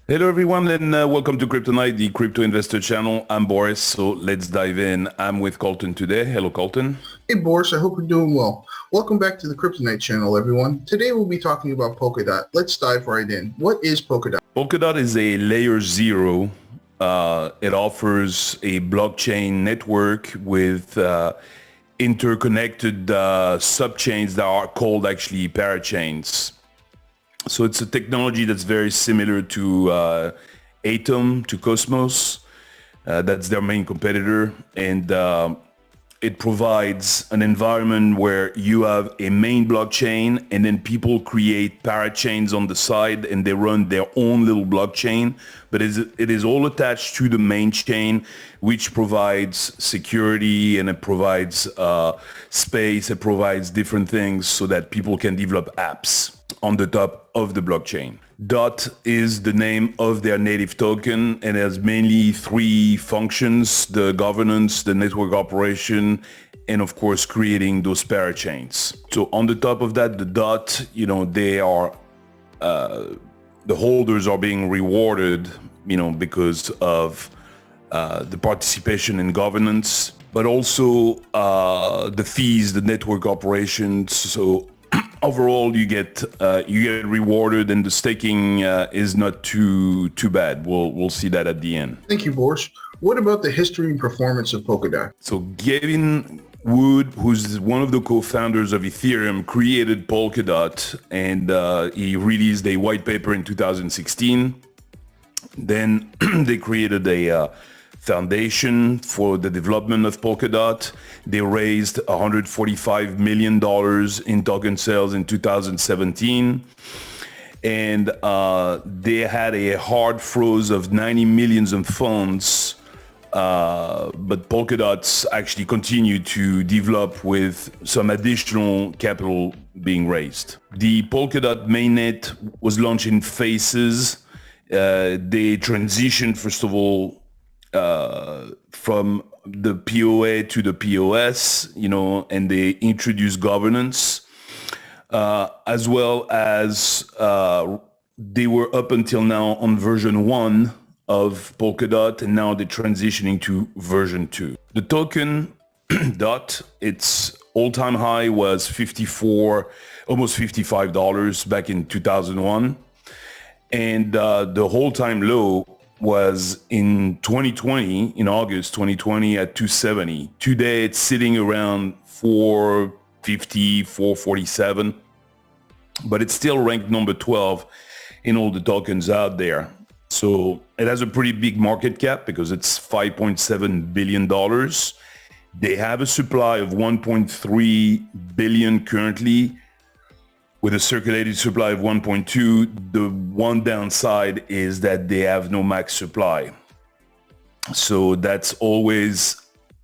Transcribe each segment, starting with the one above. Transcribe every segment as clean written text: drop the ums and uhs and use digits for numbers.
Hello everyone and welcome to Kryptonite, the crypto investor channel. I'm Boris, so let's dive in. I'm with Colton today. Hello Colton. Hey Boris, I hope you're doing well. Welcome back to the Kryptonite channel, everyone. Today we'll be talking about Polkadot. Let's dive right in. What is Polkadot? Polkadot is a layer zero. It offers a blockchain network with interconnected subchains that are called actually parachains. So it's a technology that's very similar to Atom, to Cosmos. That's their main competitor. And it provides an environment where you have a main blockchain and then people create parachains on the side and they run their own little blockchain. But it is all attached to the main chain, which provides security and it provides space. It provides different things so that people can develop apps on the top of the blockchain. DOT is the name of their native token and has mainly three functions: the governance, the network operation, and of course creating those parachains. So on the top of that, the DOT, they are, the holders are being rewarded, because of the participation in governance, but also the fees, the network operations. So overall, you get rewarded, and the staking is not too bad. We'll see that at the end. Thank you, Boris. What about the history and performance of Polkadot? So Gavin Wood, who's one of the co-founders of Ethereum, created Polkadot, and he released a white paper in 2016. Then they created a foundation for the development of Polkadot. They raised $145 million in token sales in 2017. And they had a hard froze of 90 millions in funds. But Polkadot's actually continued to develop with some additional capital being raised. The Polkadot mainnet was launched in phases. They transitioned, first of all, from the POA to the POS, and they introduced governance, as well as they were up until now on version 1 of Polkadot, and now they're transitioning to version 2. The token DOT, its all-time high was almost $55 back in 2001, and the whole-time low was in 2020, in August 2020 at 270. Today it's sitting around 450, 447, but it's still ranked number 12 in all the tokens out there. So it has a pretty big market cap because it's $5.7 billion. They have a supply of 1.3 billion currently, with a circulated supply of 1.2. The one downside is that they have no max supply. So that's always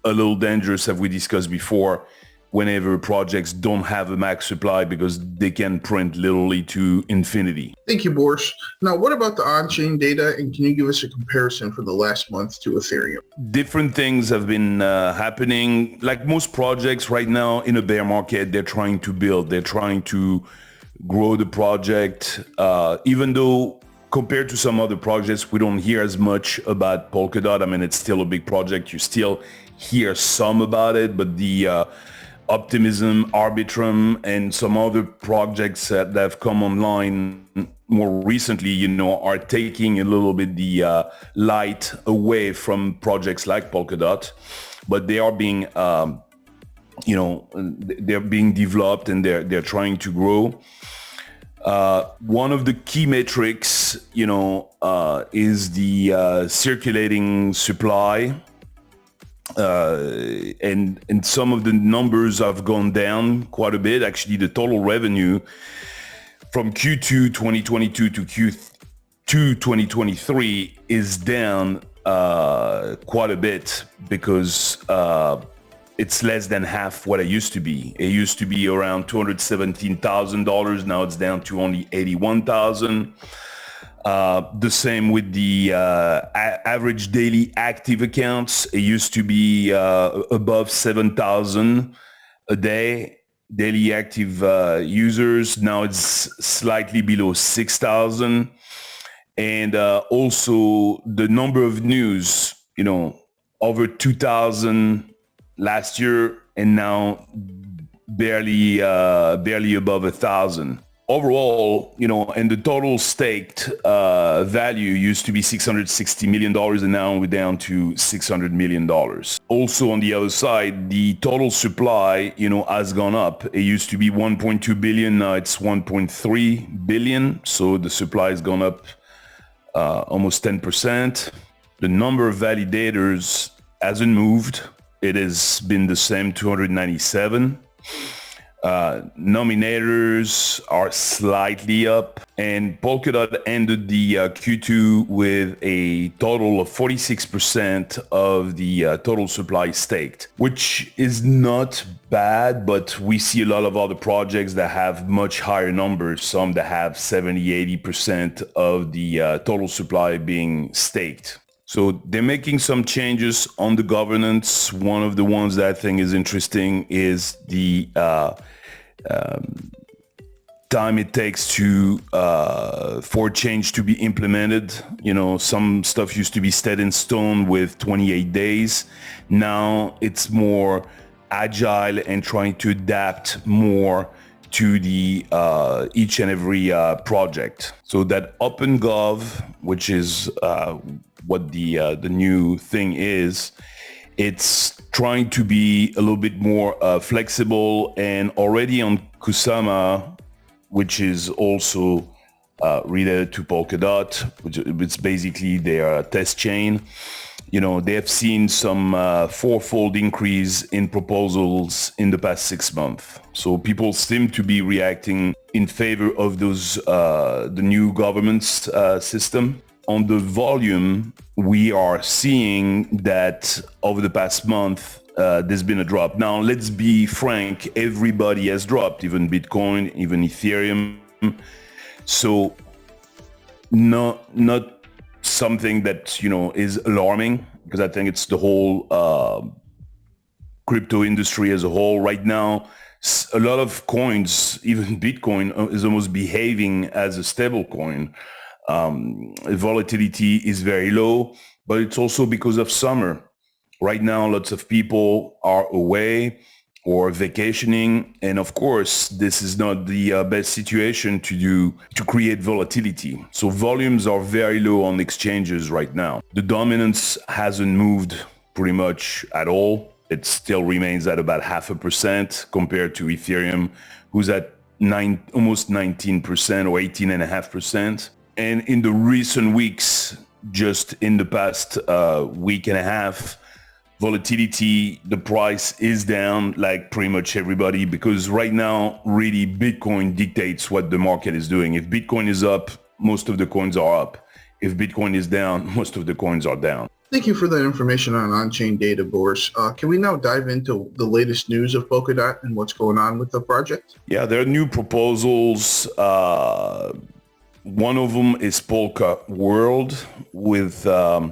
a little dangerous, as we discussed before, whenever projects don't have a max supply, because they can print literally to infinity. Thank you, Boris. Now, what about the on-chain data, and can you give us a comparison for the last month to Ethereum? Different things have been happening. Like most projects right now in a bear market, they're trying to grow the project, even though compared to some other projects, we don't hear as much about Polkadot. I mean, it's still a big project. You still hear some about it, but the Optimism, Arbitrum, and some other projects that have come online more recently, are taking a little bit the light away from projects like Polkadot, but they are being, they're being developed and they're trying to grow. One of the key metrics, is the circulating supply. And some of the numbers have gone down quite a bit. Actually, the total revenue from Q2 2022 to Q2 2023 is down quite a bit because it's less than half what it used to be. It used to be around $217,000. Now it's down to only $81,000. The same with the average daily active accounts. It used to be above 7,000 a day, daily active users. Now it's slightly below 6,000. And also the number of news, over 2,000 last year, and now barely above 1,000. Overall, and the total staked value used to be $660 million, and now we're down to $600 million. Also, on the other side, the total supply, has gone up. It used to be 1.2 billion, now it's 1.3 billion. So the supply has gone up almost 10%. The number of validators hasn't moved. It has been the same, 297. Nominators are slightly up, and Polkadot ended the Q2 with a total of 46% of the total supply staked, which is not bad, but we see a lot of other projects that have much higher numbers, some that have 70-80% of the total supply being staked. So they're making some changes on the governance. One of the ones that I think is interesting is the time it takes for change to be implemented. Some stuff used to be set in stone with 28 days. Now it's more agile and trying to adapt more to the each and every project. So that OpenGov, which is what the new thing is, it's trying to be a little bit more flexible, and already on Kusama, which is also related to Polkadot, which is basically their test chain, they have seen some fourfold increase in proposals in the past 6 months. So people seem to be reacting in favor of the new governance system. On the volume, we are seeing that over the past month, there's been a drop. Now, let's be frank, everybody has dropped, even Bitcoin, even Ethereum. So not something that, is alarming, because I think it's the whole crypto industry as a whole. Right now, a lot of coins, even Bitcoin, is almost behaving as a stable coin. Volatility is very low, but it's also because of summer. Right now, lots of people are away or vacationing, and of course, this is not the best situation to create volatility. So volumes are very low on exchanges right now. The dominance hasn't moved pretty much at all. It still remains at about 0.5% compared to Ethereum, who's at almost 19% or 18.5%. And in the recent weeks, just in the past week and a half, volatility, the price is down like pretty much everybody, because right now, really, Bitcoin dictates what the market is doing. If Bitcoin is up, most of the coins are up. If Bitcoin is down, most of the coins are down. Thank you for that information on Onchain Data, Boris. Can we now dive into the latest news of Polkadot and what's going on with the project? Yeah, there are new proposals. One of them is Polka World, with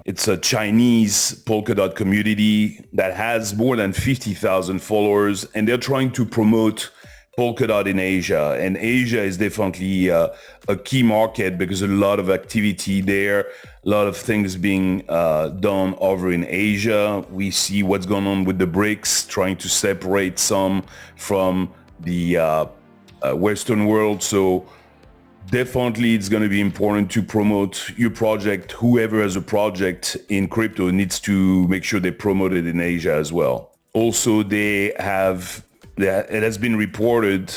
it's a Chinese Polkadot community that has more than 50,000 followers, and they're trying to promote Polkadot in Asia. And Asia is definitely a key market, because a lot of activity there, a lot of things being done over in Asia. We see what's going on with the BRICS, trying to separate some from the Western world. So definitely it's going to be important to promote your project. Whoever has a project in crypto needs to make sure they promote it in Asia as well. Also, it has been reported,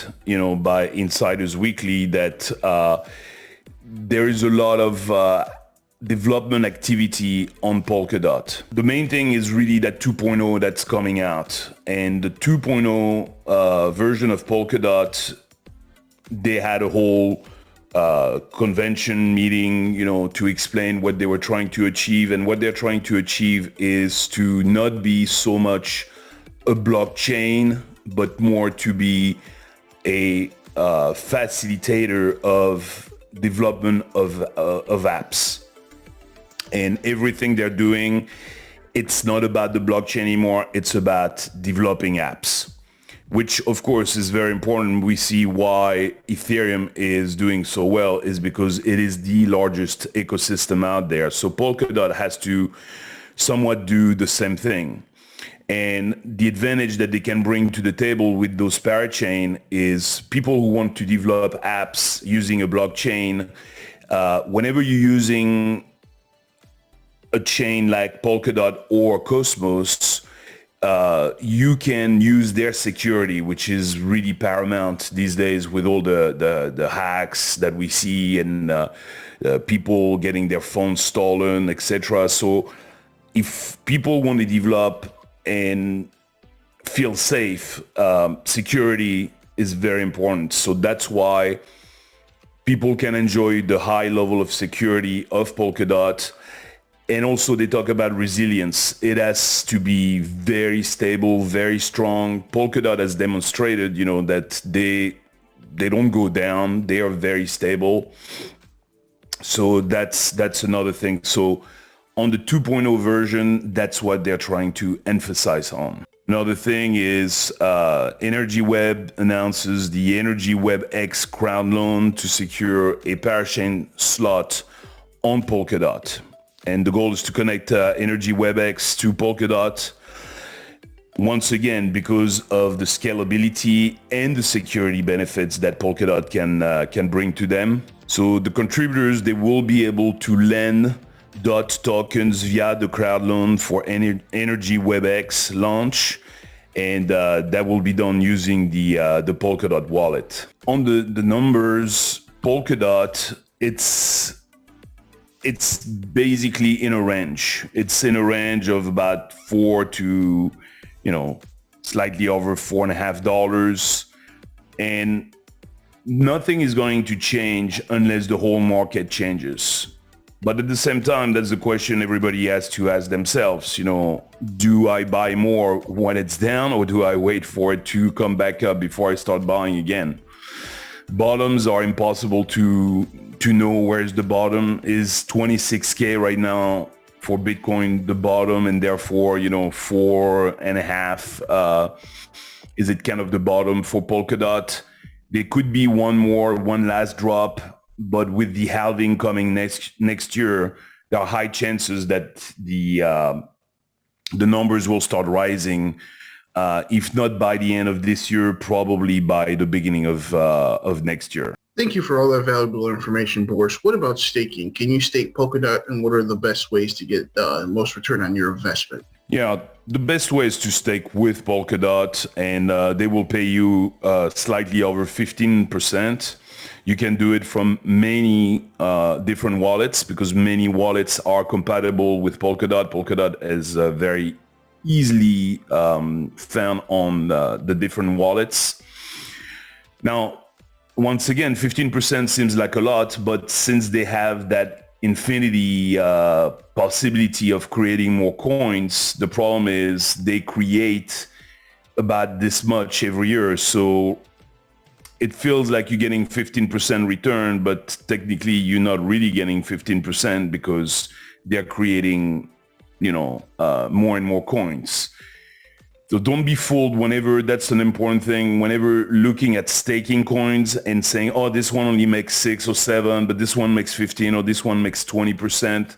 by Insiders Weekly, that there is a lot of development activity on Polkadot. The main thing is really that 2.0 that's coming out, and the 2.0 version of Polkadot, they had a whole convention meeting, to explain what they were trying to achieve. And what they're trying to achieve is to not be so much a blockchain, but more to be a facilitator of development of apps. And everything they're doing, it's not about the blockchain anymore. It's about developing apps. which of course is very important. We see why Ethereum is doing so well is because it is the largest ecosystem out there. So Polkadot has to somewhat do the same thing. And the advantage that they can bring to the table with those parachain is people who want to develop apps using a blockchain. Whenever you're using a chain like Polkadot or Cosmos, you can use their security, which is really paramount these days with all the hacks that we see and people getting their phones stolen, etc. So if people want to develop and feel safe, security is very important. So that's why people can enjoy the high level of security of Polkadot. And also they talk about resilience. It has to be very stable, very strong. Polkadot has demonstrated, that they don't go down. They are very stable. So that's another thing. So on the 2.0 version, that's what they're trying to emphasize on. Another thing is Energy Web announces the Energy Web X crowd loan to secure a parachain slot on Polkadot. And the goal is to connect Energy WebX to Polkadot, once again, because of the scalability and the security benefits that Polkadot can bring to them. So the contributors, they will be able to lend DOT tokens via the crowd loan for Energy WebX launch. And that will be done using the Polkadot wallet. On the numbers, Polkadot, it's basically in a range. It's in a range of about $4 to, slightly over $4.50. And nothing is going to change unless the whole market changes. But at the same time, that's the question everybody has to ask themselves. Do I buy more when it's down, or do I wait for it to come back up before I start buying again? Bottoms are impossible to know where's the bottom. Is 26K right now for Bitcoin the bottom, and therefore 4.5 is it kind of the bottom for Polkadot? There could be one last drop, but with the halving coming next year, there are high chances that the numbers will start rising. If not by the end of this year, probably by the beginning of next year. Thank you for all that valuable information, Boris. What about staking? Can you stake Polkadot, and what are the best ways to get the most return on your investment? Yeah, the best way is to stake with Polkadot, and they will pay you slightly over 15%. You can do it from many different wallets, because many wallets are compatible with Polkadot. Polkadot is very easily found on the different wallets. Now, once again, 15% seems like a lot, but since they have that infinity possibility of creating more coins, the problem is they create about this much every year. So it feels like you're getting 15% return, but technically you're not really getting 15% because they're creating, more and more coins. So don't be fooled whenever, that's an important thing, whenever looking at staking coins and saying, oh, this one only makes 6 or 7, but this one makes 15, or this one makes 20%.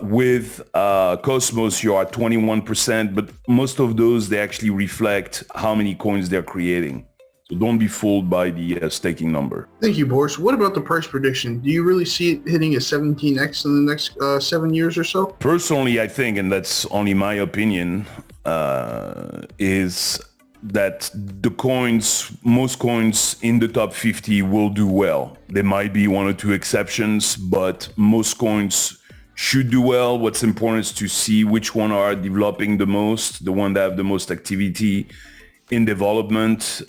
With Cosmos, you're at 21%, but most of those, they actually reflect how many coins they're creating. So don't be fooled by the staking number. Thank you, Boris. What about the price prediction? Do you really see it hitting a 17x in the next 7 years or so? Personally, I think, and that's only my opinion, is that most coins in the top 50 will do well. There might be one or two exceptions, but most coins should do well. What's important is to see which one are developing the most, the one that have the most activity in development.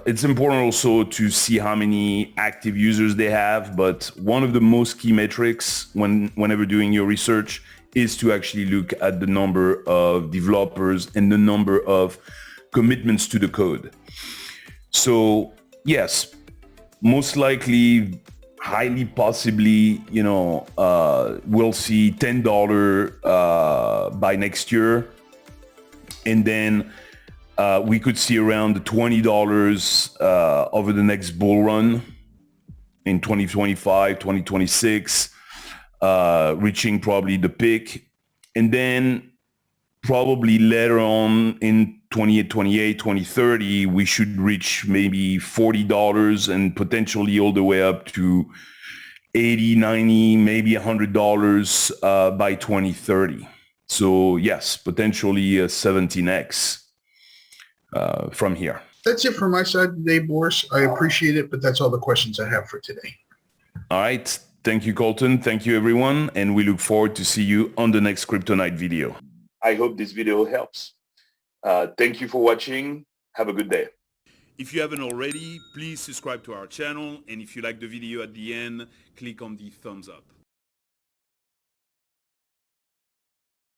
It's important also to see how many active users they have, but one of the most key metrics whenever doing your research is to actually look at the number of developers and the number of commitments to the code. So yes, most likely, highly possibly, we'll see $10 by next year. And then We could see around $20 over the next bull run in 2025, 2026, reaching probably the peak. And then probably later on in 2028, 2030, we should reach maybe $40 and potentially all the way up to 80, 90, maybe $100 by 2030. So yes, potentially a 17x from here. That's it from my side today, Boris. I appreciate it, but that's all the questions I have for today. All right. Thank you, Colton. Thank you, everyone. And we look forward to see you on the next Kryptonite video. I hope this video helps. Thank you for watching. Have a good day. If you haven't already, please subscribe to our channel. And if you like the video at the end, click on the thumbs up.